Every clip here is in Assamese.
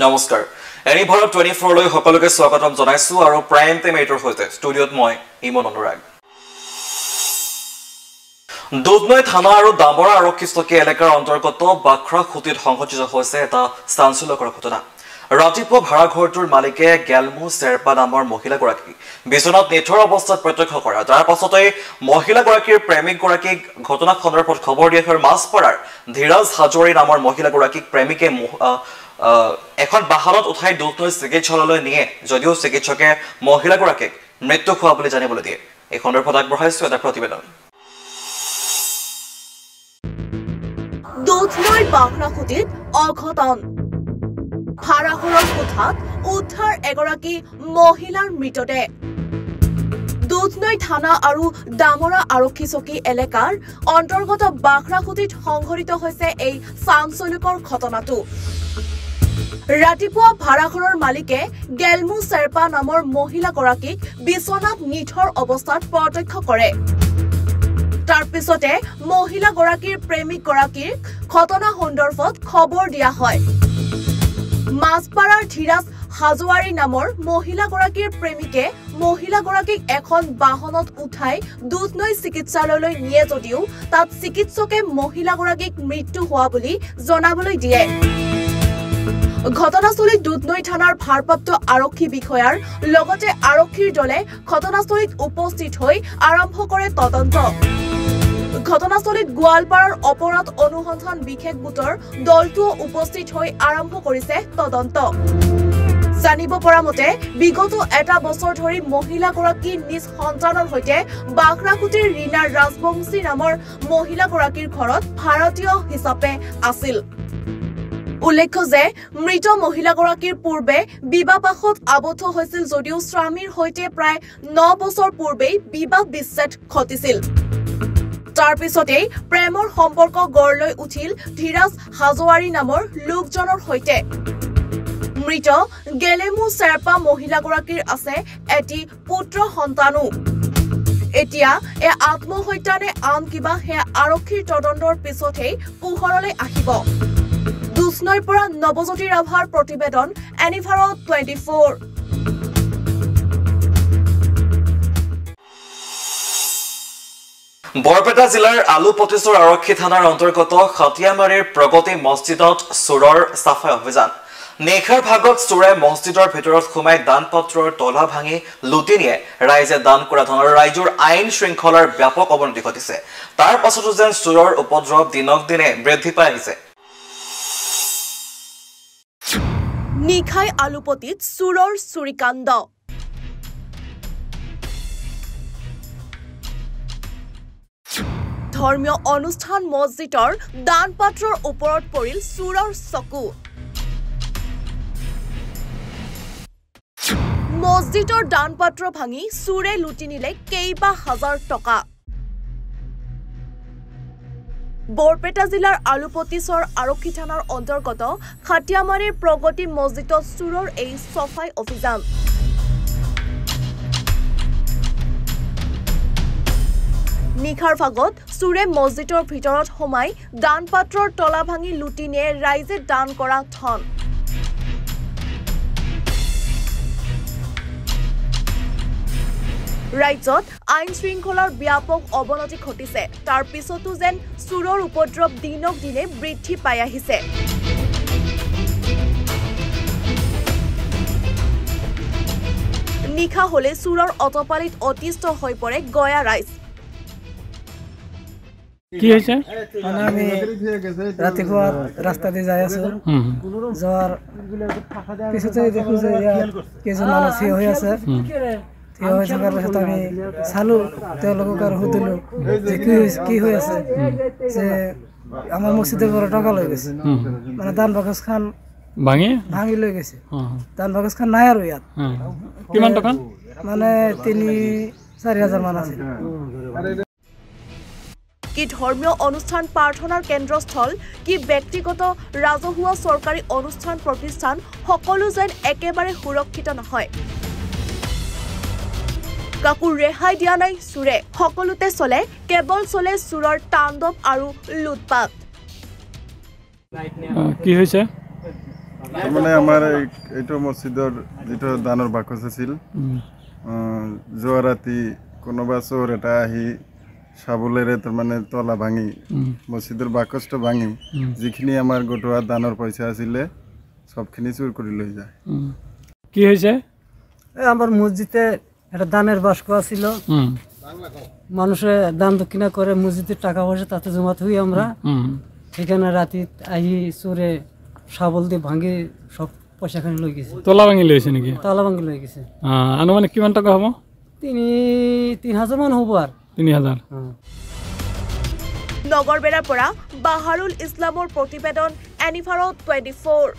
নমস্কাৰ এনি ভাৰত 24 লৈ সকলোকে স্বাগতম জনাইছো আৰু প্ৰাইম টাইম এটৰ হৈতে ষ্টুডিঅত মই ইমন অনুৰাগ দুধনৈ থানা আৰু দামৰা আৰক্ষী চকী এলেকাৰ অন্তৰ্গত বাখৰা খুটিত সংঘটিত হৈছে এটা চাঞ্চল্যকৰ ঘটনা ৰাতিপুৱা ভাড়াঘৰটোৰ মালিকে গেলমু চেৰপা নামৰ মহিলাগৰাকী বিচনাত নিথৰ অৱস্থাত প্ৰত্যক্ষ কৰা তাৰ পাছতে মহিলাগৰাকীৰ প্ৰেমিকগৰাকীক ঘটনা সন্দৰ্ভত খবৰ দিয়া হয় মাছপাৰাৰ ধীৰাজ হাজৰি নামৰ মহিলাগৰাকীক প্ৰেমিকে এখন বাহনত উঠাই দুধনৈ চিকিৎসালয়লৈ নিয়ে যদিও চিকিৎসকে মহিলাগৰাকীক মৃত্যু হোৱা বুলি জানিবলৈ দিয়ে এই সন্দৰ্ভত আগবঢ়াইছো এটা প্ৰতিবেদন দুধনৈ বাখৰাখুটিত অঘটন ভাড়াঘৰৰ কোঠাত উদ্ধাৰ এগৰাকী মহিলাৰ মৃতদেহ দুধনৈ থানা আৰু দামৰা আৰক্ষী চকী এলেকাৰ অন্তৰ্গত বাখৰাখুটিত সংঘটিত হৈছে এই চাঞ্চল্যকৰ ঘটনাটো ৰাতিপুৱা ভাড়াঘৰৰ মালিকে গেলমু চেৰপা নামৰ মহিলাগৰাকীক বিচনাত নিথৰ অৱস্থাত প্ৰত্যক্ষ কৰে তাৰ পিছতে মহিলাগৰাকীৰ প্ৰেমিকগৰাকীক ঘটনা সন্দৰ্ভত খবৰ দিয়া হয় মাছপাৰাৰ ধীৰাজ হাজোৱাৰী নামৰ মহিলাগৰাকীৰ প্ৰেমিকে মহিলাগৰাকীক এখন বাহনত উঠাই দুধনৈ চিকিৎসালয়লৈ নিয়ে যদিও তাত চিকিৎসকে মহিলাগৰাকীক মৃত্যু হোৱা বুলি জনাবলৈ দিয়ে ঘটনাস্থলীত দুধনৈ থানাৰ ভাৰপ্ৰাপ্ত আৰক্ষী বিষয়াৰ লগতে আৰক্ষীৰ দলে ঘটনাস্থলীত উপস্থিত হৈ আৰম্ভ কৰে তদন্ত ঘটনাস্থলীত গোৱালপাৰাৰ অপৰাধ অনুসন্ধান বিশেষ গোটৰ দলটো উপস্থিত হৈ আৰম্ভ কৰিছে তদন্ত জানিব পৰা মতে বিগত এটা বছৰ ধৰি মহিলাগৰাকী নিজ সন্তানৰ সৈতে বাখৰাখুটিৰ ৰীনা ৰাজবংশী নামৰ মহিলাগৰাকীৰ ঘৰত ভাৰতীয় হিচাপে আছিল উল্লেখ্য যে মৃত মহিলাগৰাকীৰ পূৰ্বে বিবাহপাশত আবদ্ধ হৈছিল যদিও স্বামীৰ সৈতে প্ৰায় 9 বছৰ পূৰ্বেই বিবাহ বিচ্ছেদ ঘটিছিল তাৰ পিছতে প্ৰেমৰ সম্পৰ্ক গঢ়লৈ উঠিল ধীৰাজ হাজোৱাৰী নামৰ লোকজনৰ সৈতে মৃত গেলেমু চেৰপা মহিলাগৰাকীৰ আছে এটি পুত্ৰ সন্তানো এতিয়া আত্মহত্যা নে আন কিবা হে আৰক্ষীৰ তদন্তৰ পিছতহে পোহৰলৈ আহিব দুধনৈৰ পৰা নৱজ্যোতি ৰাভাৰ প্ৰতিবেদন এনি ভাৰত 24 বৰপেটা জিলাৰ আলুপতিছৰ আৰক্ষী থানাৰ অন্তৰ্গত খটিয়ামাৰীৰ প্ৰগতি মছজিদত চোৰৰ সাফাই অভিযান নেখাৰ ভাগত চোৰে মছজিদৰ ভিতৰত সোমাই দান পত্ৰৰ তলা ভাঙি লুটি নিয়ে ৰাইজে দান কৰা ধনৰ ৰাইজৰ আইন শৃংখলাৰ ব্যাপক অৱনতি ঘটিছে তাৰ পাছতো যেন চোৰৰ উপদ্ৰৱ দিনক দিনে বৃদ্ধি পাই আহিছে নিখাই আলুপতিত চোৰৰ চুৰিকাণ্ড ধৰ্মীয় অনুষ্ঠান মছজিদৰ দান পাত্ৰৰ ওপৰত পৰিল চোৰৰ চকু মছজিদৰ দান পাত্ৰ ভাঙি চোৰে লুটি নিলে কেইবা হাজাৰ টকা বৰপেটা জিলাৰ আলুপতিছৰ আৰক্ষী থানাৰ অন্তৰ্গত খটিয়ামাৰীৰ প্ৰগতি মছজিদত চোৰৰ এই সফাই অভিযান নিখাৰ ভাগত চোৰে মছজিদৰ ভিতৰত সোমাই দান পাত্ৰৰ তলা ভাঙি লুটি নিয়ে ৰাইজে দান কৰা ধন ৰাজ্যত আইন শৃংখলাৰ ব্যাপক অৱনতি ঘটিছে তাৰ পিছতো যেন চোৰৰ উপদ্ৰৱ দিনক দিনে বৃদ্ধি পাই আহিছে নিখা হলে চোৰৰ অটপালিত অতিষ্ঠ হৈ পৰে গয়া ৰাইজ কি হৈছে মানে আমি ৰাতিপুৱা ৰাস্তা দি যাই আছো যোৱাৰ পিছতে দেখো যে কেইজন মানুহ থিয় হৈ আছে থিয় হৈ থকাৰ পিছত আমি চালো তেওঁলোকক আৰু সুধিলো যে কি হৈ আছে যে আমাৰ মছজিদৰ পৰা টকা লৈ গৈছে মানে দান বাকচ খান ভাঙি লৈ গৈছে দান বাকচ খান নাই আৰু ইয়াত কিমান টকা মানে 3-4 হাজাৰ মান আছে কি ধৰ্মীয় অনুষ্ঠান প্ৰাৰ্থনাৰ কেন্দ্ৰস্থল কি ব্যক্তিগত ৰাজহুৱা চৰকাৰী অনুষ্ঠান প্ৰতিষ্ঠান সকলো যেন একেবাৰে সুৰক্ষিত নহয় কাকো ৰেহাই দিয়া নাই চোৰে সকলোতে চলে কেৱল চলে চোৰৰ তাণ্ডৱ আৰু লুটপাট কি হৈছে মানে আমাৰ এইটো মছজিদৰ যিটো দানৰ বাকচ আছিল যোৱা ৰাতি কোনোবা চোৰ এটা আহি চাবুলেৰে তাৰমানে তলা ভাঙি মছজিদৰ বাকচটো ভাঙি যিখিনি আমাৰ গোটোৱা দানৰ পইচা আছিলে সবখিনি চুৰ কৰি লৈ যায়। কি হৈছে? আমার মসজিদে একটা দানের বাস্ক ছিল, মানুষে দান দক্ষিণা করে মসজিদের টাকা পয়সা তাতে জমাত হই আমরা সেখানে রাতে আহি চোরে শাবল দিয়ে ভাঙি সব পয়সাখানি লৈ গেছে। তলা ভাঙি লৈছে নেকি? তলা ভাঙি লৈ গেছে। আনুমানিক কিমান টাকা হ'ব? 3,000 মান হ'ব আর 3,000। নগৰবেৰাৰ পৰা বাহাৰুল ইছলামৰ প্ৰতিবেদন এনিভাৰত 24।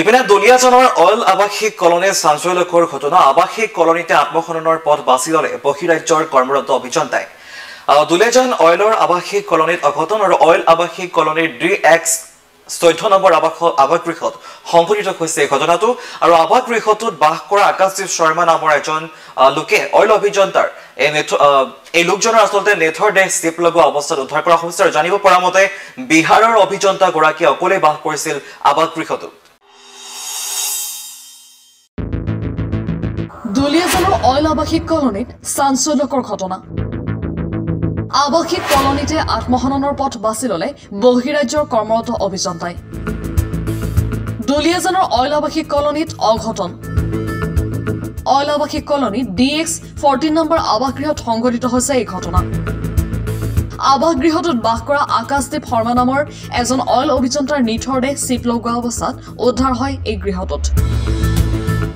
ইপিনে দুলিয়াজানৰ অইল আৱাসিক কলনীত চাঞ্চল্যকৰ ঘটনা। আৱাসিক কলনীতে আত্মসন্মানৰ পথ বাছি ল'লে বহিৰাজ্যৰ কৰ্মৰত অভিযন্তাই। দুলিয়াজান অইলৰ আৱাসিক কলনীত অঘটন আৰু অইল আৱাসিক কলনীৰ DX 14 নম্বৰ আৱাসগৃহত সংঘটিত হৈছে এই ঘটনাটো। আৰু আৱাসগৃহটোত বাস কৰা আকাশদীপ শৰ্মা নামৰ এজন লোকে অইল অভিযন্তাৰ এই লোকজনৰ আচলতে নেথৰ দেহ চিপ লগোৱা অৱস্থাত উদ্ধাৰ কৰা হৈছে। আৰু জানিব পৰা মতে বিহাৰৰ অভিযন্তাগৰাকীয়ে অকলে বাস কৰিছিল আৱাসগৃহটোত। দুলিয়াজানৰ অইল আৱাসিক কলনীত চাঞ্চল্যকৰ ঘটনা। আৱাসিক কলনীতে আত্মসন্মানৰ পথ বাছি ল'লে বহিৰাজ্যৰ কৰ্মৰত অভিযন্তাই। দুলিয়াজানৰ অইল আৱাসিক কলনীত অঘটন। অইল আৱাসিক কলনীত DX 14 নম্বৰ আৱাসগৃহত সংঘটিত হৈছে এই ঘটনা। আৱাসগৃহটোত বাস কৰা আকাশদীপ শৰ্মা নামৰ এজন অইল অভিযন্তাৰ নিথৰ দেহ চিপ লগোৱা অৱস্থাত উদ্ধাৰ হয় এই গৃহটোত।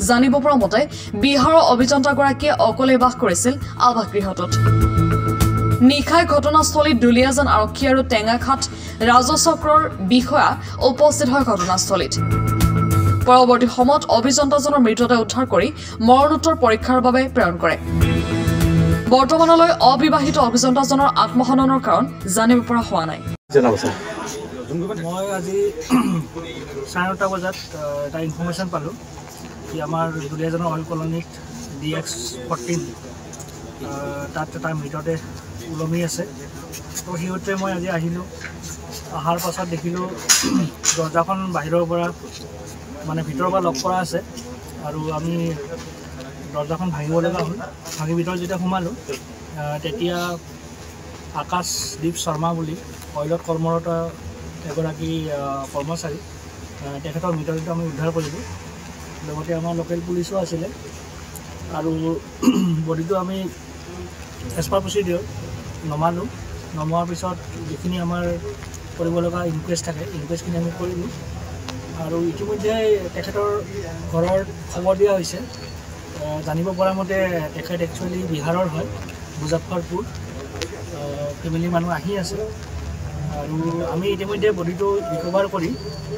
জানিব পৰা মতে বিহাৰৰ অভিযন্তাগৰাকীয়ে অকলে বাস কৰিছিল আৱাসগৃহটোত। নিশাই ঘটনাস্থলীত দুলিয়াজান আৰক্ষী আৰু টেঙাখাট ৰাজচক্ৰৰ বিষয়া উপস্থিত হয় ঘটনাস্থলীত। পৰৱৰ্তী সময়ত অভিযন্তাজনৰ মৃতদেহ উদ্ধাৰ কৰি মৰণোত্তৰ পৰীক্ষাৰ বাবে প্ৰেৰণ কৰে। বৰ্তমানলৈ অবিবাহিত অভিযন্তাজনৰ আত্মসন্মানৰ কাৰণ জানিব পৰা হোৱা নাই। মই আজি 9:30 বজাত এটা ইনফৰমেশ্যন পালোঁ কি আমাৰ দুলিয়াজানৰ অইল কলনীত DX 14 তাত এটা মৃতদেহ ওলমি আছে। তো সিহঁতে মই আজি আহিলোঁ, অহাৰ পাছত দেখিলোঁ দৰ্জাখন বাহিৰৰ পৰা মানে ভিতৰৰ পৰা লক কৰা আছে আৰু আমি দৰ্জাখন ভাঙিব লগা হ'ল। ভাঙি ভিতৰত যেতিয়া সোমালোঁ তেতিয়া আকাশদীপ শৰ্মা বুলি অইলত কৰ্মৰত এগৰাকী কৰ্মচাৰী, তেখেতৰ মৃতদেহটো আমি উদ্ধাৰ কৰিলোঁ। লগতে আমাৰ লোকেল পুলিচো আছিলে আৰু বডিটো আমি এজ পাৰ প্ৰচিডিঅ'ৰ নমালোঁ। নমোৱাৰ পিছত যিখিনি আমাৰ কৰিব লগা ইনকুৱেষ্ট থাকে ইনকুৱেষ্টখিনি আমি কৰিলোঁ। আৰু ইতিমধ্যে তেখেতৰ ঘৰৰ খবৰ দিয়া হৈছে। জানিব পৰা মতে তেখেত একচুৱেলি বিহাৰৰ হয়, মুজাফ্ফৰপুৰ। ফেমিলি মানুহ আহি আছে আৰু আমি ইতিমধ্যে বডিটো ৰিকভাৰ কৰি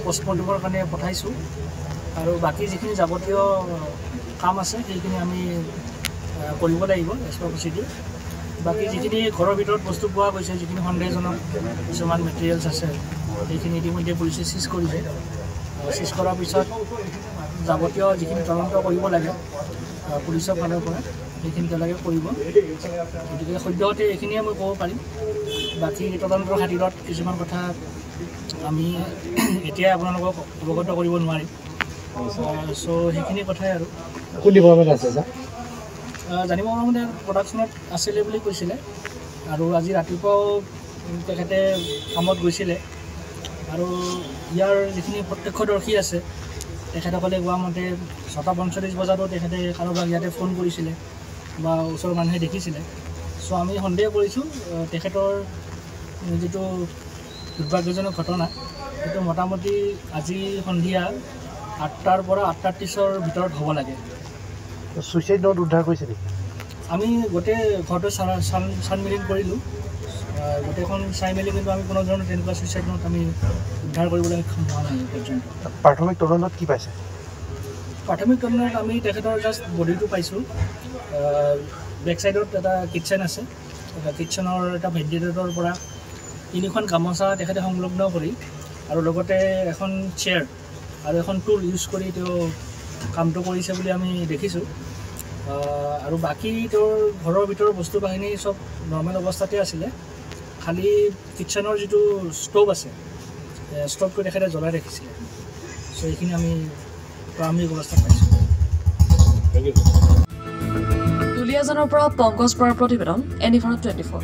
পষ্টমৰ্টেমৰ কাৰণে পঠাইছোঁ। আৰু বাকী যিখিনি যাৱতীয় কাম আছে সেইখিনি আমি কৰিব লাগিব এজ পাৰ প্ৰচিডিঅ'ৰ। বাকী যিখিনি ঘৰৰ ভিতৰত বস্তু পোৱা গৈছে, যিখিনি সন্দেহজনক কিছুমান মেটেৰিয়েলছ আছে সেইখিনি ইতিমধ্যে পুলিচে চিজ কৰিছে। চিজ কৰাৰ পিছত যাৱতীয় যিখিনি তদন্ত কৰিব লাগে পুলিচৰ ফালৰ পৰা সেইখিনি তেওঁলোকে কৰিব। গতিকে সদ্যহতে এইখিনিয়ে মই ক'ব পাৰিম। বাকী তদন্তৰ খাতিৰত কিছুমান কথা আমি এতিয়াই আপোনালোকক অৱগত কৰিব নোৱাৰিম। চ' সেইখিনি কথাই আৰু কোন ডিপাৰ্টমেণ্ট আছে জানিব পৰা মতে প্ৰডাকশ্যনত আছিলে বুলি কৈছিলে। আৰু আজি ৰাতিপুৱাও তেখেতে কামত গৈছিলে। আৰু ইয়াৰ যিখিনি প্ৰত্যক্ষদৰ্শী আছে তেখেতসকলে কোৱা মতে 6:45 বজাতো তেখেতে কাৰোবাক ইয়াতে ফোন কৰিছিলে বা ওচৰৰ মানুহে দেখিছিলে। চ' আমি সন্দেহ কৰিছোঁ তেখেতৰ যিটো দুৰ্ভাগ্যজনক ঘটনা সেইটো মোটামুটি আজি সন্ধিয়া 8টাৰ পৰা 8:30ৰ ভিতৰত হ'ব লাগে। ছুইচাইড নোট উদ্ধাৰ কৰিছে নেকি? আমি গোটেই ঘৰটো চানমিলিন কৰিলোঁ, গোটেইখন চাই মেলি কিন্তু আমি কোনো ধৰণৰ তেনেকুৱা ছুইচাইড নোট আমি উদ্ধাৰ কৰিবলৈ সক্ষম হোৱা নাই পৰ্যন্ত। প্ৰাথমিক তদন্তত কি পাইছে? প্ৰাথমিক তদন্তত আমি তেখেতৰ জাষ্ট বডিটো পাইছোঁ। বেক চাইডত এটা কিটচেন আছে, কিটচেনৰ এটা ভেণ্টিলেটৰৰ পৰা 3খন গামোচা তেখেতে সংলগ্ন কৰি আৰু লগতে এখন চেয়াৰ আৰু এখন টুল ইউজ কৰি তেওঁ কামটো কৰিছে বুলি আমি দেখিছোঁ। আৰু বাকী তেওঁৰ ঘৰৰ ভিতৰৰ বস্তু বাহিনী চব নৰ্মেল অৱস্থাতে আছিলে। খালি কিটচেনৰ যিটো ষ্ট'ভ আছে ষ্ট'ভটো তেখেতে জ্বলাই ৰাখিছিলে চ' এইখিনি আমি প্ৰাৰম্ভিক অৱস্থাত পাইছোঁ দুলীয়াজানৰ পৰা পংকজ বৰাৰ প্ৰতিবেদন এনিভাৰত 24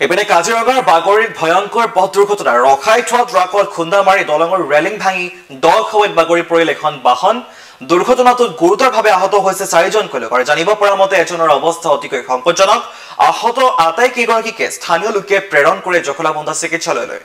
ইপিনে কাজিৰঙাৰ বাগৰিত ভয়ংকৰ পথ দুৰ্ঘটনা ৰখাই থোৱা ট্ৰাকত খুন্দা মাৰি দলঙৰ ৰেলিং ভাঙি দহ খাৱৈত বাগৰি পৰিল এখন বাহন দুৰ্ঘটনাটোত গুৰুতৰভাৱে আহত হৈছে 4জনকৈ লোক আৰু জানিব পৰা মতে এজনৰ অৱস্থা অতিকৈ সংকটজনক আহত আটাইকেইগৰাকীকে স্থানীয় লোকে প্ৰেৰণ কৰে জখলাবন্ধা চিকিৎসালয়লৈ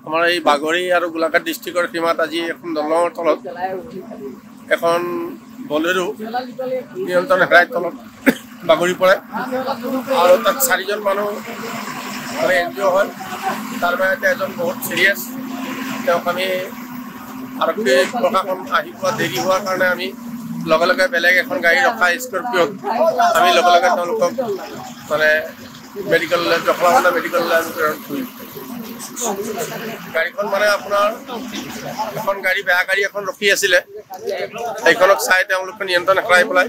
আমাৰ এই বাগৰি আৰু গোলাঘাট ডিষ্ট্ৰিক্টৰ সীমাত আজি এখন দলঙৰ তলত এখন বলেৰো নিয়ন্ত্ৰণ হেৰাই তলত বাগৰি পৰে আৰু তাত 4জন মানুহ এনজিঅ' হয় তাৰ মাজতে এজন বহুত চিৰিয়াছ তেওঁক আমি আৰক্ষী প্ৰশাসন আহি পোৱা দেৰি হোৱাৰ কাৰণে আমি লগে লগে বেলেগ এখন গাড়ী ৰখা স্কৰপিঅ'ত আমি লগে লগে তেওঁলোকক মানে মেডিকেললৈ জখলাবন্ধা মেডিকেললৈ আমি প্ৰেৰণ কৰিম গাড়ীখন মানে আপোনাৰ এখন গাড়ী বেয়া গাড়ী এখন ৰখি আছিলে সেইখনক চাই তেওঁলোকে নিয়ন্ত্ৰণ হেৰাই পেলাই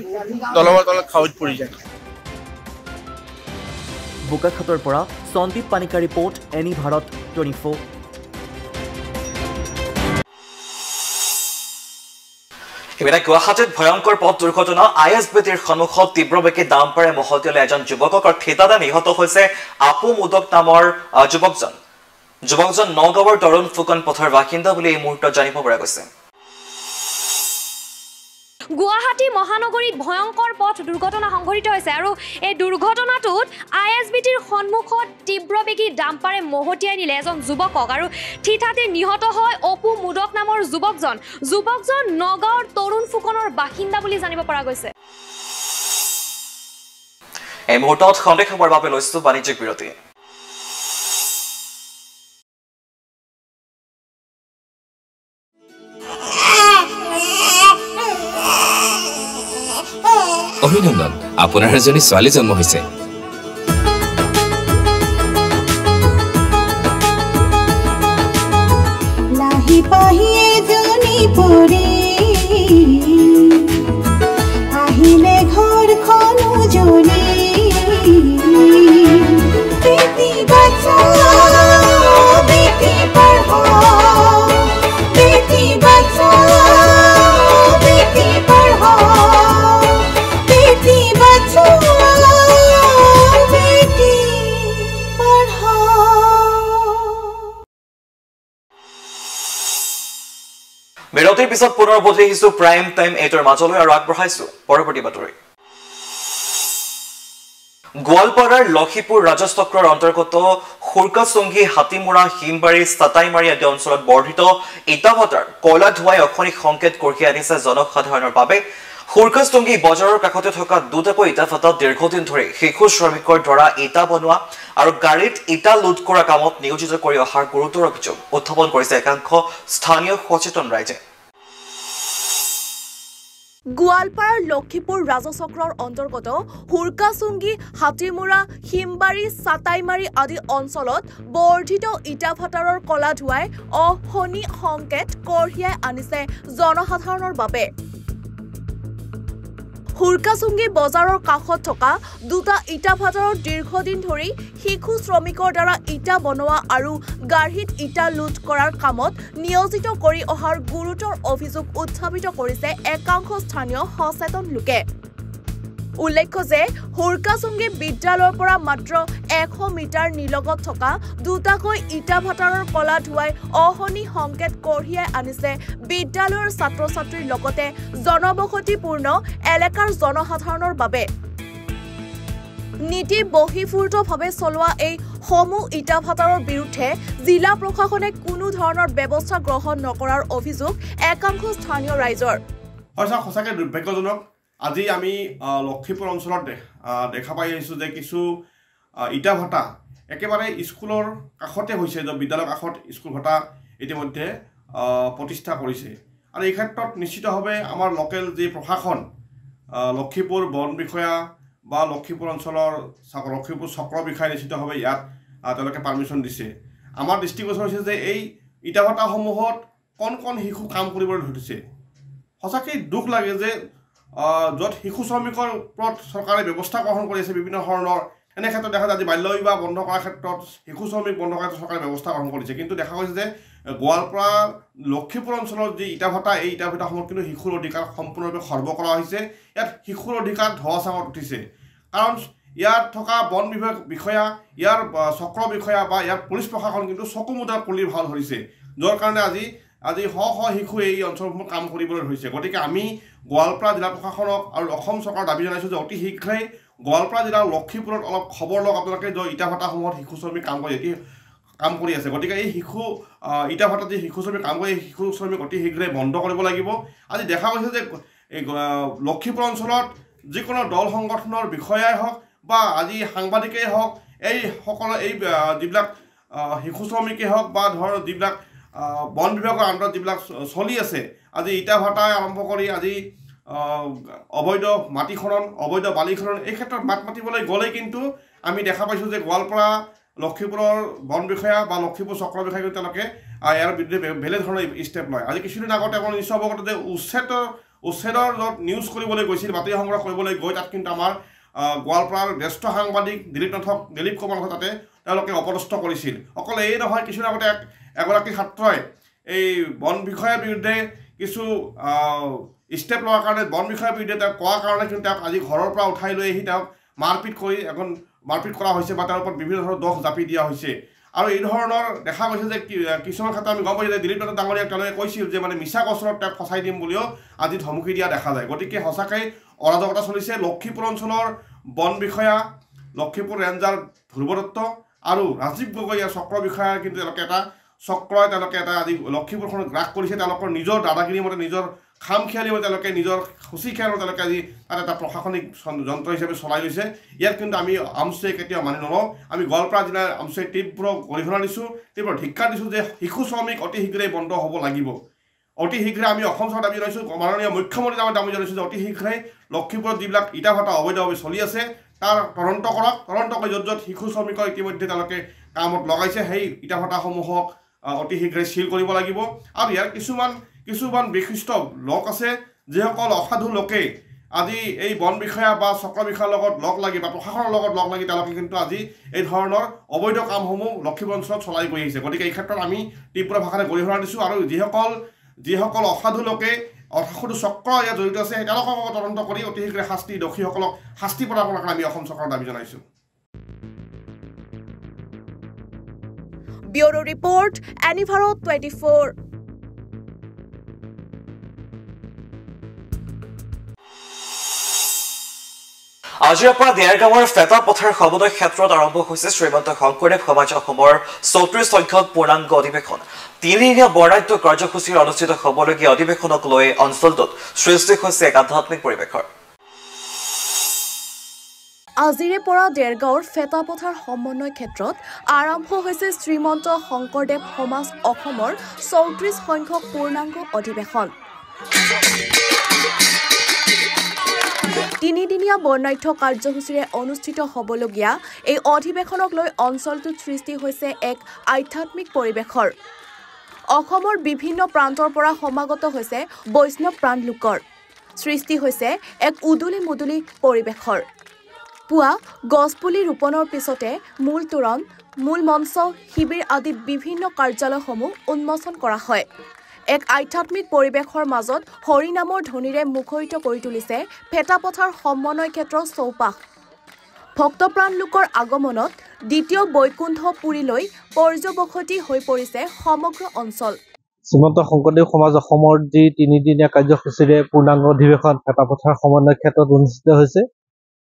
দলঙৰ তলত খাৱৈত পৰি যায় বোকাখাতৰ পৰা সন্দীপ পানিকা ৰিপৰ্ট এনি ভাৰত 24 ইপিনে গুৱাহাটীত ভয়ংকৰ পথ দুৰ্ঘটনা ISBTৰ সন্মুখত তীব্ৰবেগে ডাম্পাৰে মহতিয়ালে এজন যুৱকক আৰু ঠিকাদাৰ নিহত হৈছে আপু মুদক নামৰ যুৱকজন নগাঁৱৰ তৰুণ ফুকন পথৰ বাসিন্দা বুলি এই মুহূৰ্তত জানিব পৰা গৈছে গুৱাহাটী মহানগৰীত ভয়ংকৰ পথ দুৰ্ঘটনা সংঘটিত হৈছে আৰু এই দুৰ্ঘটনাটোত ISBTৰ সন্মুখত তীব্ৰবেগী ডাম্পাৰে মহতিয়াই নিলে এজন যুৱকক আৰু ঠিঠাতে নিহত হয় অপু মুদক নামৰ যুৱকজন নগাঁৱৰ তৰুণ ফুকনৰ বাসিন্দা বুলি জানিব পৰা গৈছে এই মুহূৰ্তত সন্দেহ খবৰ বাবে লৈছো বাণিজ্যিক বিৰতি অভিনন্দন আপোনাৰ এজনী ছোৱালী জন্ম হৈছে লাহি পাহি এজনী পৰি আহিলে ঘৰখন উজলি বেটি বচাও বেটি পঢ়াও বেটি বচাও বেটি পঢ়াও বিৰতিৰ পিছত পুনৰ উভতি আহিছো প্ৰাইম টাইম 8ৰ মাজলৈ আৰু আগবঢ়াইছো পৰৱৰ্তী বাতৰি গোৱালপাৰাৰ লক্ষীপুৰ ৰাজচক্ৰৰ অন্তৰ্গত খুৰকাচুংগী হাতীমুৰা হিমবাৰী চাটাইমাৰী আদি অঞ্চলত বৰ্ধিত ইটাভাটাৰ কয়লা ধোঁৱাই অখনিক সংকেত কঢ়িয়াই আনিছে জনসাধাৰণৰ বাবে খুৰকাচুংগী বজাৰৰ কাষতে থকা দুটাকৈ ইটাভাটাত দীৰ্ঘদিন ধৰি শিশু শ্ৰমিকৰ দ্বাৰা ইটা বনোৱা আৰু গাড়ীত ইটা লোড কৰা কামত নিয়োজিত কৰি অহাৰ গুৰুতৰ অভিযোগ উত্থাপন কৰিছে একাংশ স্থানীয় সচেতন ৰাইজে গোৱালপাৰাৰ লক্ষীপুৰ ৰাজচক্ৰৰ অন্তৰ্গত হুৰকাচুংগী হাতীমুৰা হিমবাৰী চাটাইমাৰী আদি অঞ্চলত বৰ্ধিত ইটাভাটাৰৰ কলা ধোঁৱাই অশনি সংকেত কঢ়িয়াই আনিছে জনসাধাৰণৰ বাবে হুৰকাচুংগী বজাৰৰ কাষত থকা দুটা ইটাভাটাৰত দীৰ্ঘদিন ধৰি শিশু শ্ৰমিকৰ দ্বাৰা ইটা বনোৱা আৰু গাড়ীত ইটা লোড কৰাৰ কামত নিয়োজিত কৰি অহাৰ গুৰুতৰ অভিযোগ উত্থাপিত কৰিছে একাংশ স্থানীয় সচেতন লোকে উল্লেখ্য যে হুৰকাচুংগী বিদ্যালয়ৰ পৰা মাত্ৰ 100 মিটাৰ নিলগত থকা দুটাকৈ ইটা ভাটাৰৰ কলা ধুৱাই অহনি সংকেত কঢ়িয়াই আনিছে বিদ্যালয়ৰ ছাত্ৰ-ছাত্ৰীৰ লগতে জনবসতিপূৰ্ণ এলেকাৰ জনসাধাৰণৰ বাবে নীতি বহিঃফূৰ্তভাৱে চলোৱা এই সমূহ ইটা ভাটাৰৰ বিৰুদ্ধে জিলা প্ৰশাসনে কোনো ধৰণৰ ব্যৱস্থা গ্ৰহণ নকৰাৰ অভিযোগ একাংশ স্থানীয় ৰাইজৰ সঁচাকৈ দুৰ্ভাগ্যজনক আজি আমি লক্ষীপুৰ অঞ্চলত দেখা পাই আহিছোঁ যে কিছু ইটা ভাটা একেবাৰে স্কুলৰ কাষতে হৈছে যে বিদ্যালয়ৰ কাষত স্কুল ভাটা ইতিমধ্যে প্ৰতিষ্ঠা কৰিছে আৰু এই ক্ষেত্ৰত নিশ্চিতভাৱে আমাৰ লোকেল যি প্ৰশাসন লক্ষীপুৰ বন বিষয়া বা লক্ষীপুৰ অঞ্চলৰ লক্ষীপুৰ চক্ৰ বিষয়াই নিশ্চিতভাৱে ইয়াত তেওঁলোকে পাৰ্মিশ্যন দিছে আমাৰ দৃষ্টিগোচৰ হৈছে যে এই ইটা ভাটাসমূহত কণ শিশু কাম কৰিবলৈ ধৰিছে সঁচাকৈ দুখ লাগে যে য'ত শিশু শ্ৰমিকৰ ওপৰত চৰকাৰে ব্যৱস্থা গ্ৰহণ কৰি আছে বিভিন্ন ধৰণৰ এনে ক্ষেত্ৰত দেখা যায় আজি বাল্য বিবাহ বন্ধ কৰাৰ ক্ষেত্ৰত শিশু শ্ৰমিক বন্ধ কৰাৰ চৰকাৰে ব্যৱস্থা গ্ৰহণ কৰিছে কিন্তু দেখা গৈছে যে গোৱালপাৰা লক্ষীপুৰ অঞ্চলত যি ইটা ভাটা এই ইটা ভাটাসমূহত কিন্তু শিশুৰ অধিকাৰ সম্পূৰ্ণৰূপে খৰ্ব কৰা হৈছে ইয়াত শিশুৰ অধিকাৰ ধোৱা চাঙত উঠিছে কাৰণ ইয়াত থকা বন বিভাগ বিষয়া ইয়াৰ চক্ৰ বিষয়া বা ইয়াৰ পুলিচ প্ৰশাসন কিন্তু চকু মুদা খুলি ভাল ধৰিছে যাৰ কাৰণে আজি শ শিশু এই অঞ্চলসমূহত কাম কৰিবলৈ ধৰিছে গতিকে আমি গোৱালপাৰা জিলা প্ৰশাসনক আৰু অসম চৰকাৰৰ দাবী জনাইছোঁ যে অতি শীঘ্ৰেই গোৱালপাৰা জিলাৰ লক্ষীপুৰত অলপ খবৰ লওক আপোনালোকে যে ইটা ভাটাসমূহত শিশু শ্ৰমিক কাম কৰি আছে গতিকে এই শিশু ইটা ভাটাত যি শিশু শ্ৰমিক কাম কৰি এই শিশু শ্ৰমিক অতি শীঘ্ৰে বন্ধ কৰিব লাগিব আজি দেখা গৈছে যে এই লক্ষীপুৰ অঞ্চলত যিকোনো দল সংগঠনৰ বিষয়াই হওক বা আজি সাংবাদিকেই হওক এই সকলো এই যিবিলাক শিশু শ্ৰমিকেই হওক বা ধৰ যিবিলাক বন বিভাগৰ আণ্ডাৰত যিবিলাক চলি আছে আজি ইটা ভাটাই আৰম্ভ কৰি আজি অবৈধ মাটি খনন অবৈধ বালি খনন এই ক্ষেত্ৰত মাত মাতিবলৈ গ'লেই কিন্তু আমি দেখা পাইছোঁ যে গোৱালপাৰা লক্ষীপুৰৰ বন বিষয়া বা লক্ষীপুৰ চক্ৰ বিষয়া কিন্তু তেওঁলোকে ইয়াৰ বিৰুদ্ধে বেলেগ ধৰণৰ ষ্টেপ লয় আজি কিছুদিন আগতে আপোনালোকে নিশ্চয় অৱগত যে উচ্ছেদৰ য'ত নিউজ কৰিবলৈ গৈছিল বাতৰি সংগ্ৰহ কৰিবলৈ গৈ তাত কিন্তু আমাৰ গোৱালপাৰাৰ জ্যেষ্ঠ সাংবাদিক দিলীপ কুমাৰ তাতে তেওঁলোকে অপদস্থ কৰিছিল অকল এই নহয় কিছুদিন আগতে এগৰাকী ছাত্ৰই এই বন বিষয়াৰ বিৰুদ্ধে কিছু ষ্টেপ লোৱাৰ কাৰণে বন বিষয়াৰ বিৰুদ্ধে তেওঁক কোৱাৰ কাৰণে কিন্তু তেওঁক আজি ঘৰৰ পৰা উঠাই লৈ আহি তেওঁক মাৰপিট কৰা হৈছে বা তেওঁৰ ওপৰত বিভিন্ন ধৰণৰ দোষ জাপি দিয়া হৈছে আৰু এই ধৰণৰ দেখা গৈছে যে কিছুমান ক্ষেত্ৰত আমি গম পাইছোঁ যে দিলীপ ডাঙৰীয়াক তেওঁলোকে কৈছিল যে মানে মিছা গোচৰত তেওঁক ফচাই দিম বুলিও আজি ধমকি দিয়া দেখা যায় গতিকে সঁচাকৈ অৰাজকতা চলিছে লক্ষীপুৰ অঞ্চলৰ বন বিষয়া লক্ষীপুৰ ৰেঞ্জাৰ ধ্ৰুৱ দত্ত আৰু ৰাজীৱ গগৈৰ চক্ৰ বিষয়া কিন্তু তেওঁলোকে এটা চক্ৰই তেওঁলোকে এটা আজি লক্ষীপুৰখনক গ্ৰাস কৰিছে তেওঁলোকৰ নিজৰ দাদাগিৰি মতে নিজৰ খামখেয়ালি মতে তেওঁলোকে নিজৰ খুচি খেয়ালত তেওঁলোকে আজি তাত এটা প্ৰশাসনিক যন্ত্ৰ হিচাপে চলাই লৈছে ইয়াত কিন্তু আমি আমচুৱে কেতিয়াও মানি নলওঁ আমি গোৱালপাৰা জিলাৰ আমচুৱে তীব্ৰ গৰিহণা দিছোঁ তীব্ৰ ধিক্কাৰ দিছোঁ যে শিশু শ্ৰমিক অতি শীঘ্ৰেই বন্ধ হ'ব লাগিব অতি শীঘ্ৰে আমি অসম চৰকাৰ দাবী জনাইছোঁ মাননীয় মুখ্যমন্ত্ৰী দাবী জনাইছোঁ যে অতি শীঘ্ৰেই লক্ষীপুৰত যিবিলাক ইটা ভাটা অবৈধভাৱে চলি আছে তাৰ তদন্ত কৰক তদন্ত কৰি য'ত শিশু শ্ৰমিকৰ ইতিমধ্যে তেওঁলোকে কামত লগাইছে সেই ইটা ভাটাসমূহক অতি শীঘ্ৰে চিল কৰিব লাগিব আৰু ইয়াৰ কিছুমান বিশিষ্ট লোক আছে যিসকল অসাধু লোকে আজি এই বন বিষয়া বা চক্ৰ বিষয়াৰ লগত লগ লাগি বা প্ৰশাসনৰ লগত লগ লাগি তেওঁলোকে কিন্তু আজি এই ধৰণৰ অবৈধ কামসমূহ লক্ষীপুৰ অঞ্চলত চলাই গৈ আহিছে গতিকে এই ক্ষেত্ৰত আমি তীব্ৰ ভাষাৰে গৰিহণা দিছোঁ আৰু যিসকল অসাধু লোকে অসাধু চক্ৰ ইয়াত জড়িত আছে তেওঁলোকক তদন্ত কৰি অতি শীঘ্ৰে দোষীসকলক শাস্তি প্ৰদান কৰাৰ কাৰণে আমি অসম চৰকাৰৰ দাবী জনাইছোঁ ব্যুৰো ৰিপৰ্ট এনিভাৰত 24 আজিৰ পৰা দেৰগাঁৱৰ ফেটা পথাৰ সমুদয় ক্ষেত্ৰত আৰম্ভ হৈছে শ্ৰীমন্ত শংকৰদেৱ সমাজ অসমৰ 34 সংখ্যক পূৰ্ণাংগ অধিৱেশন তিনিদিনীয়া বৰ্ণাঢ্য কাৰ্যসূচীৰ অনুষ্ঠিত হ'বলগীয়া অধিৱেশনক লৈ অঞ্চলটোত সৃষ্টি হৈছে এক আধ্যাত্মিক পৰিৱেশৰ আজিৰে পৰা দেৰগাঁৱৰ ফেটা পথাৰ সমন্বয় ক্ষেত্ৰত আৰম্ভ হৈছে শ্ৰীমন্ত শংকৰদেৱ সমাজ অসমৰ 34 সংখ্যক পূৰ্ণাংগ অধিৱেশন তিনিদিনীয়া বৰ্ণাঢ্য কাৰ্যসূচীৰে অনুষ্ঠিত হ'বলগীয়া এই অধিৱেশনক লৈ অঞ্চলটোত সৃষ্টি হৈছে এক আধ্যাত্মিক পৰিৱেশৰ অসমৰ বিভিন্ন প্ৰান্তৰ পৰা সমাগত হৈছে বৈষ্ণৱ প্ৰাণ লোকৰ সৃষ্টি হৈছে এক উদুলি মুদুলি পৰিৱেশৰ পুৱা গছপুলি ৰোপণৰ পিছতে মূল তোৰণ মূল মঞ্চ শিবিৰ আদি বিভিন্ন কাৰ্যালয়সমূহ উন্মোচন কৰা হয় এক আধ্যাত্মিক পৰিৱেশৰ মাজত হৰিনামৰ ধ্বনিৰে মুখৰিত কৰি তুলিছে ফেটাপথাৰ সমন্বয় ক্ষেত্ৰৰ চৌপাশ ভক্তপ্ৰাণ লোকৰ আগমনত দ্বিতীয় বৈকুণ্ঠপুৰীলৈ পৰ্যবসতি হৈ পৰিছে সমগ্ৰ অঞ্চল শ্ৰীমন্ত শংকৰদেৱ সমাজ অসমৰ যি 3 দিনীয়া কাৰ্যসূচীৰে পূৰ্ণাংগ অধিৱেশন ফেটাপথাৰ সমন্বয় ক্ষেত্ৰত অনুষ্ঠিত হৈছে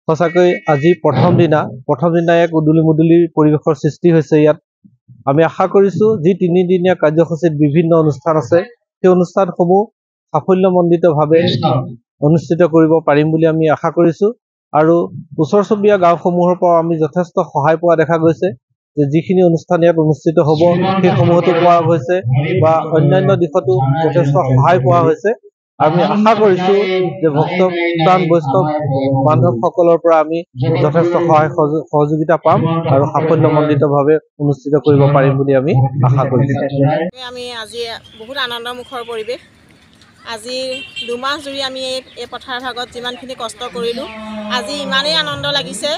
সঁচাকৈ আজি প্ৰথম দিনা এক উদুলি মুদুলি পৰিৱেশৰ সৃষ্টি হৈছে ইয়াত আমি আশা কৰিছো যি 3 দিনীয়া কাৰ্যসূচীত বিভিন্ন অনুষ্ঠান আছে সেই অনুষ্ঠানসমূহ সাফল্যমণ্ডিতভাৱে অনুষ্ঠিত কৰিব পাৰিম বুলি আমি আশা কৰিছো আৰু ওচৰ চুবুৰীয়া গাঁওসমূহৰ পৰা আমি যথেষ্ট সহায় পোৱা দেখা গৈছে যে যিখিনি অনুষ্ঠান ইয়াত অনুষ্ঠিত হ'ব সেই সমূহতো পোৱা হৈছে বা অন্যান্য দিশতো যথেষ্ট সহায় পোৱা হৈছে আমি আশা কৰিছো যে ভক্তপ্ৰাণ বৈষ্ণৱ বান্ধৱসকলৰ পৰা আমি যথেষ্ট সহায় সহযোগিতা পাম আৰু সাফল্যমণ্ডিতভাৱে অনুষ্ঠিত কৰিব পাৰিম বুলি আমি আশা কৰিছো আমি আজি বহুত আনন্দমুখৰ পৰিৱেশ আজি 2 মাহ জুৰি আমি এই পথাৰ ভাগত যিমানখিনি কষ্ট কৰিলোঁ আজি ইমানেই আনন্দ লাগিছে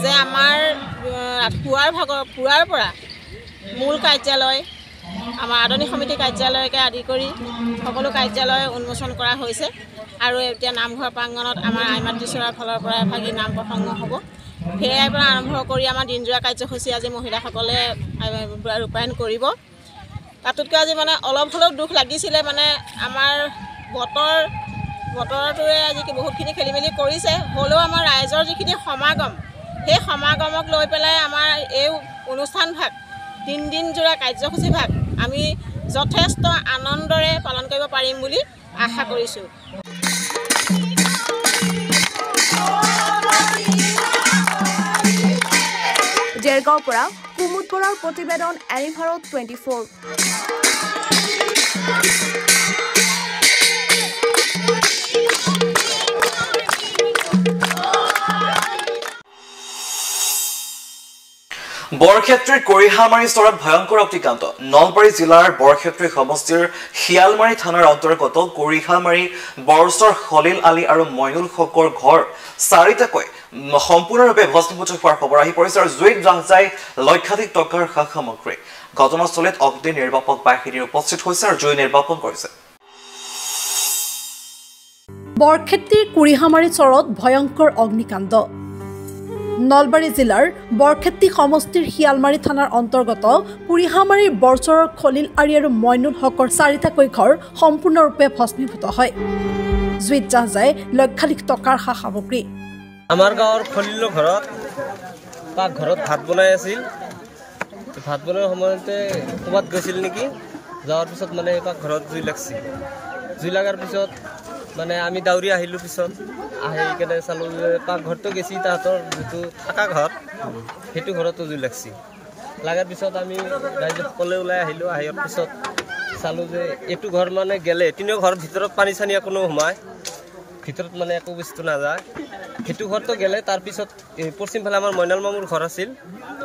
যে আমাৰ পুৱাৰ পৰা মূল কাৰ্যালয় আমাৰ আদৰণি সমিতি কাৰ্যালয়কে আদি কৰি সকলো কাৰ্যালয় উন্মোচন কৰা হৈছে আৰু এতিয়া নামঘৰ প্ৰাংগণত আমাৰ আইমাতৃচৰাৰ ফালৰ পৰা এভাগী নাম প্ৰসংগ হ'ব সেয়াৰ পৰা আৰম্ভ কৰি আমাৰ দিনজোৰা কাৰ্যসূচী আজি মহিলাসকলে ৰূপায়ণ কৰিব তাতোতকৈ আজি মানে অলপ হ'লেও দুখ লাগিছিলে মানে আমাৰ বতৰটোৱে আজি বহুতখিনি খেলি মেলি কৰিছে হ'লেও আমাৰ ৰাইজৰ যিখিনি সমাগম সেই সমাগমক লৈ পেলাই আমাৰ এই অনুষ্ঠান ভাগ 3 দিন জোৰা কাৰ্যসূচী ভাগ আমি যথেষ্ট আনন্দৰে পালন কৰিব পাৰিম বুলি আশা কৰিছোঁ জেৰগাঁৱৰ পৰা কুমুদ বৰাৰ প্ৰতিবেদন এনি ভাৰত 24 বৰক্ষেত্ৰীৰ কৰিহামাৰী চৰত ভয়ংকৰ অগ্নিকাণ্ড নলবাৰী জিলাৰ বৰক্ষেত্ৰী সমষ্টিৰ শিয়ালমাৰী থানাৰ অন্তৰ্গত কৰিহামাৰী বৰচৰ খলিল আলী আৰু মইনুল হকৰ ঘৰ 4টাকৈ সম্পূৰ্ণৰূপে ভস্মীভূত হোৱাৰ খবৰ আহি পৰিছে আৰু জুইত যায় লক্ষাধিক টকাৰ সা সামগ্ৰী ঘটনাস্থলীত অগ্নি নিৰ্বাপক বাহিনী উপস্থিত হৈছে আৰু জুই নিৰ্বাপন কৰিছে বৰক্ষেত্ৰীৰ কৰিহামাৰী চৰত ভয়ংকৰ অগ্নিকাণ্ড নলবাৰী জিলাৰ বৰক্ষেত্ৰী সমষ্টিৰ শিয়ালমাৰী থানাৰ অন্তৰ্গত কৰিহামাৰীৰ বৰচৰৰ খলিল আলী আৰু মইনুল হকৰ 4টাকৈ ঘৰ সম্পূৰ্ণৰূপে ভস্মীভূত হয় জুইত যায় লক্ষাধিক টকাৰ সা সামগ্ৰী আমাৰ গাঁৱৰ খলিলৰ ঘৰত পাকঘৰত ভাত বনাই আছিল ভাত বনোৱাৰ সময়তে ক'ৰবাত গৈছিল নেকি যাৱাৰ পিছত মানে পাকঘৰত জুই লাগছিল জুই লগাৰ পিছত মানে আমি দাউৰি আহিলোঁ পিছত আহি কেনে চালোঁ যে পাকঘৰটো গেছি তাহাঁতৰ যিটো থাকা ঘৰ সেইটো ঘৰতো জুই লাগছি লগাৰ পিছত আমি ৰাইজে সকলোৱে ওলাই আহিলোঁ আহাৰ পিছত চালোঁ যে এইটো ঘৰ মানে গেলে 3 ঘৰ ভিতৰত পানী চানী কোনো সোমায় ভিতৰত মানে একো বস্তু নাযায় সেইটো ঘৰটো গেলে তাৰপিছত পশ্চিম ফালে আমাৰ মইনাল মামুৰ ঘৰ আছিল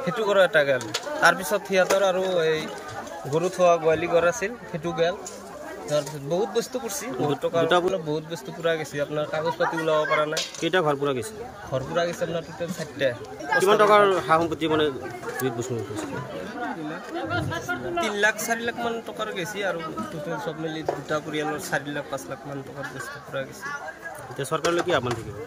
সেইটো ঘৰ এটা গেল তাৰপিছত সিহঁতৰ আৰু এই গৰু থোৱা গোৱালি ঘৰ আছিল সেইটো গেল তাৰপিছত বহুত বস্তু পৰছি বহুত টকা বহুত বস্তু পুৰা গেছি আপোনাৰ কাগজ পাতি ওলাব পৰা নাই কেইটা ঘৰ পুৰা গেছে আপোনাৰ টোটেল 4টা কিমান টকাৰ সা সম্পত্তি মানে জুইত বস্তু গৈছে 3 লাখ 4 লাখ মান টকাৰ গেছি আৰু টোটেল সব মিলি দুটা পৰিয়ালৰ 4 লাখ 5 লাখ মান টকাৰ বস্তু পুৰা গেছি এতিয়া চৰকাৰলৈ কি আহ্বান থাকিব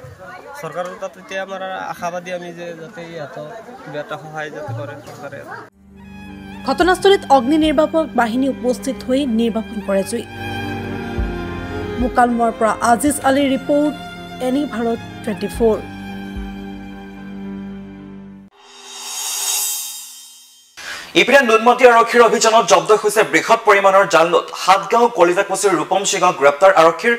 চৰকাৰৰ তাত এতিয়া আমাৰ আশাবাদী আমি যে যাতে ইহঁতক কিবা এটা সহায় যাতে কৰে চৰকাৰে ঘটনাস্থলীত অগ্নি নিৰ্বাপক বাহিনী উপস্থিত হৈ নিৰ্বাপন কৰে জুই মুকালমৰ পৰা আজিজ আলীৰ ৰিপৰ্ট এনি ভাৰত 24 ইপিনে নুনমাটি আৰক্ষীৰ অভিযানত জব্দ হৈছে বৃহৎ পৰিমাণৰ জালনোট হাতগাঁও কলিতাকুছিৰ ৰূপম সিঙক গ্ৰেপ্তাৰ আৰক্ষীৰ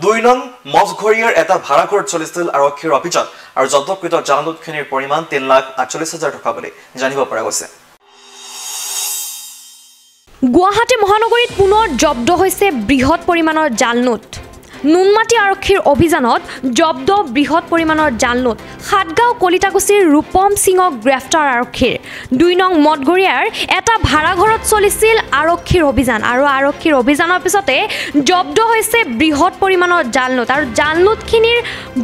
2 নং মজঘৰীয়াৰ এটা ভাড়াঘৰত চলিছিল আৰক্ষীৰ অভিযান আৰু জব্দকৃত জালনোটখিনিৰ পৰিমাণ 3,48,000 টকা বুলি জানিব পৰা গৈছে গুৱাহাটী মহানগৰীত পুনৰ জব্দ হৈছে বৃহৎ পৰিমাণৰ জালনোট নুনমাটি আৰক্ষীৰ অভিযানত জব্দ বৃহৎ পৰিমাণৰ জালনোট সাতগাঁও কলিতাকুছিৰ ৰূপম সিঙক গ্ৰেফতাৰ আৰক্ষীৰ 2 নং মদগৰিয়াৰ এটা ভাড়াঘৰত চলিছিল আৰক্ষীৰ অভিযান আৰু আৰক্ষীৰ অভিযানৰ পিছতে জব্দ হৈছে বৃহৎ পৰিমাণৰ জালনোট আৰু জালনোটখিনিৰ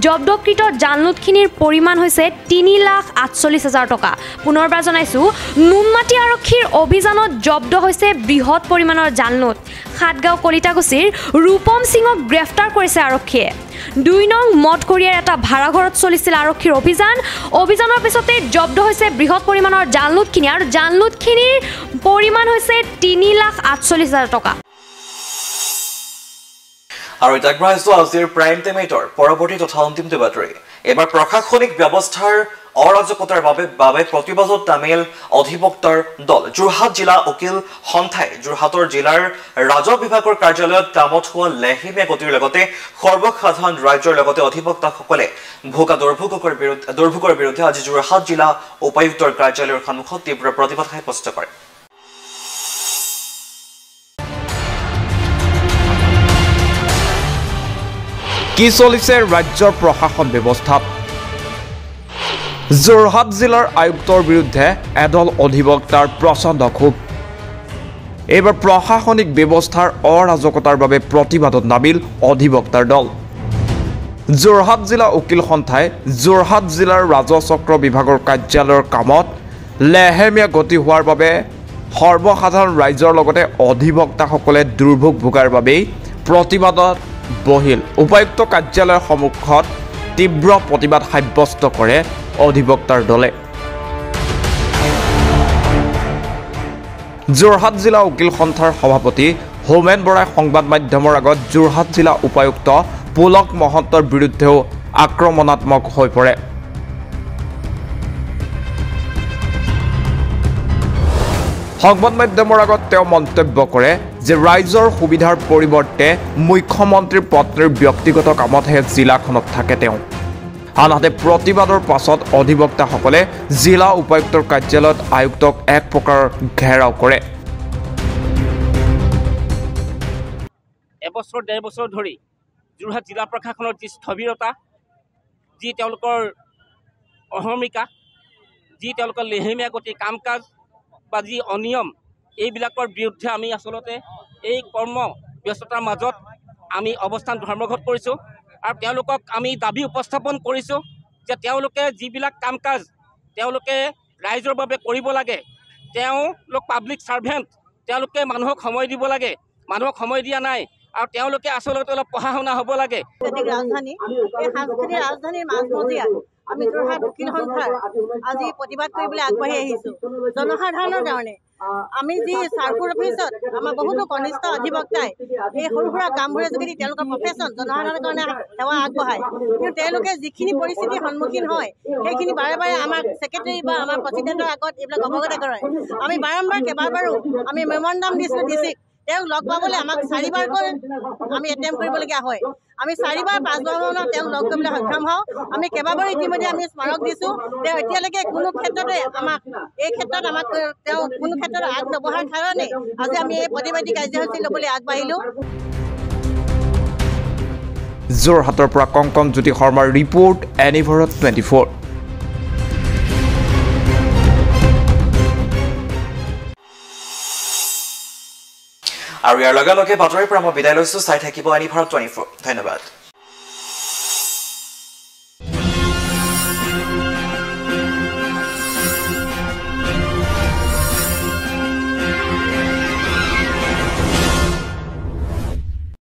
জব্দকৃত জালনোটখিনিৰ পৰিমাণ হৈছে 3,48,000 টকা পুনৰবাৰ জনাইছো নুনমাটি আৰক্ষীৰ অভিযানত জব্দ হৈছে বৃহৎ পৰিমাণৰ জালনোট সাতগাঁও কলিতাকুছিৰ ৰূপম সিঙক গ্ৰেফতাৰ কৰিছে আৰক্ষীয়ে 2 নং মদগৰিয়াৰ এটা ভাড়াঘৰত চলিছিল আৰক্ষীৰ অভিযানৰ পিছতে জব্দ হৈছে বৃহৎ পৰিমাণৰ জালনোটখিনি আৰু জালনোটখিনিৰ পৰিমাণ হৈছে 3,48,000 টকা আৰু এটা গ্ৰাহ্য আজিৰ প্ৰাইম টাইমেটৰ পৰৱৰ্তী তথা অন্তিম বাতৰি এবাৰ প্ৰশাসনিক ব্যৱস্থাৰ অৰাজকতাৰ বাবে প্ৰতিবাদত নামিল অধিবক্তাৰ দল যোৰহাট জিলা উকিল সন্থাই যোৰহাটৰ জিলাৰ ৰাজহ বিভাগৰ কাৰ্যালয়ত কামত হোৱা লেহেমীয়া গতিৰ লগতে সৰ্বসাধাৰণ ৰাজ্যৰ লগতে অধিবক্তাসকলে ভোগা দুৰ্ভোগৰ বিৰুদ্ধে আজি যোৰহাট জিলা উপায়ুক্তৰ কাৰ্যালয়ৰ সন্মুখত তীব্ৰ প্ৰতিবাদ সাব্যস্ত কৰে কি চলিছে ৰাজ্যৰ প্ৰশাসন ব্যৱস্থাত যোৰহাট জিলাৰ আয়ুক্তৰ বিৰুদ্ধে এদল অধিবক্তাৰ প্ৰচণ্ড ক্ষোভ এইবাৰ প্ৰশাসনিক ব্যৱস্থাৰ অৰাজকতাৰ বাবে প্ৰতিবাদত নামিল অধিবক্তাৰ দল যোৰহাট জিলা উকিল সন্থাই যোৰহাট জিলাৰ ৰাজহ চক্ৰ বিভাগৰ কাৰ্যালয়ৰ কামত লেহেমীয়া গতি হোৱাৰ বাবে সৰ্বসাধাৰণ ৰাইজৰ লগতে অধিবক্তাসকলে দুৰ্ভোগ ভোগাৰ বাবেই প্ৰতিবাদত বহিল উপায়ুক্ত কাৰ্যালয়ৰ সন্মুখত তীব্ৰ প্ৰতিবাদ সাব্যস্ত কৰে অধিবক্তাৰ দলে যোৰহাট জিলা উকিল সন্থাৰ সভাপতি হোমেন বৰাই সংবাদ মাধ্যমৰ আগত যোৰহাট জিলা উপায়ুক্ত পুলক মহন্তৰ বিৰুদ্ধেও আক্ৰমণাত্মক হৈ পৰে সংবাদ মাধ্যমৰ আগত তেওঁ মন্তব্য কৰে যে ৰাইজৰ সুবিধাৰ পৰিৱৰ্তে মুখ্যমন্ত্ৰীৰ পত্নীৰ ব্যক্তিগত কামতহে জিলাখনত থাকে তেওঁ আনহাতে প্ৰতিবাদৰ পাছত অধিবক্তাসকলে জিলা উপায়ুক্তৰ কাৰ্যালয়ত আয়ুক্তক এক প্ৰকাৰ ঘেৰাও কৰে এবছৰ 1.5 বছৰ ধৰি যোৰহাট জিলা প্ৰশাসনৰ যি স্থবিৰতা যি তেওঁলোকৰ অহৰ্মিকা যি তেওঁলোকৰ লেহেমীয়া গতি কাম কাজ বা যি অনিয়ম এইবিলাকৰ বিৰুদ্ধে আমি আচলতে এই কৰ্ম ব্যস্ততাৰ মাজত আমি অৱস্থান ধৰ্মঘট কৰিছোঁ আৰু তেওঁলোকক আমি দাবী উপস্থাপন কৰিছোঁ যে তেওঁলোকে যিবিলাক কাম কাজ তেওঁলোকে ৰাইজৰ বাবে কৰিব লাগে তেওঁলোক পাব্লিক ছাৰ্ভেণ্ট তেওঁলোকে মানুহক সময় দিব লাগে মানুহক সময় দিয়া নাই আৰু তেওঁলোকে আচলতে অলপ পঢ়া শুনা হ'ব লাগে ৰাজধানী এই সাংস্কৃতিক ৰাজধানীৰ মাজমজিয়াত আমি যোৰহাট উকিল সন্থাৰ আজি প্ৰতিবাদ কৰিবলৈ আগবাঢ়ি আহিছোঁ জনসাধাৰণৰ কাৰণে আমি যি চাৰ্কুল অফিচত আমাৰ বহুতো কনিষ্ঠ অধিবক্তাই এই সৰু সুৰা কামবোৰৰ যোগেদি তেওঁলোকৰ প্ৰফেশ্যন জনসাধাৰণৰ কাৰণে সেৱা আগবঢ়ায় কিন্তু তেওঁলোকে যিখিনি পৰিস্থিতিৰ সন্মুখীন হয় সেইখিনি বাৰে বাৰে আমাক ছেক্ৰেটাৰী বা আমাৰ প্ৰেচিডেণ্টৰ আগত এইবিলাক অৱগত কৰায় আমি বাৰম্বাৰ কেইবাবাৰো আমি মেমৰেণ্ডাম দিছিলোঁ ডিচিক তেওঁক লগ পাবলৈ আমাক 4বাৰকৈ আমি এটেম্প কৰিবলগীয়া হয় আমি 4বাৰ 5বাৰ মানত তেওঁক লগ কৰিবলৈ সক্ষম হওঁ আমি কেইবাবাৰো ইতিমধ্যে আমি স্মাৰক দিছোঁ তেওঁ এতিয়ালৈকে কোনো ক্ষেত্ৰতে আমাক এই ক্ষেত্ৰত আমাক তেওঁ কোনো ক্ষেত্ৰত আগ নবঢ়াৰ কাৰণে আজি আমি এই প্ৰতিবাদী কাৰ্যসূচী ল'বলৈ আগবাঢ়িলোঁ যোৰহাটৰ পৰা কংকন জ্যোতি শৰ্মাৰ ৰিপৰ্ট এনিভাৰত 24 আৰু ইয়াৰ লগে লগে বাতৰিৰ পৰা মই বিদায় লৈছোঁ চাই থাকিব এনিভাৰত 24 ধন্যবাদ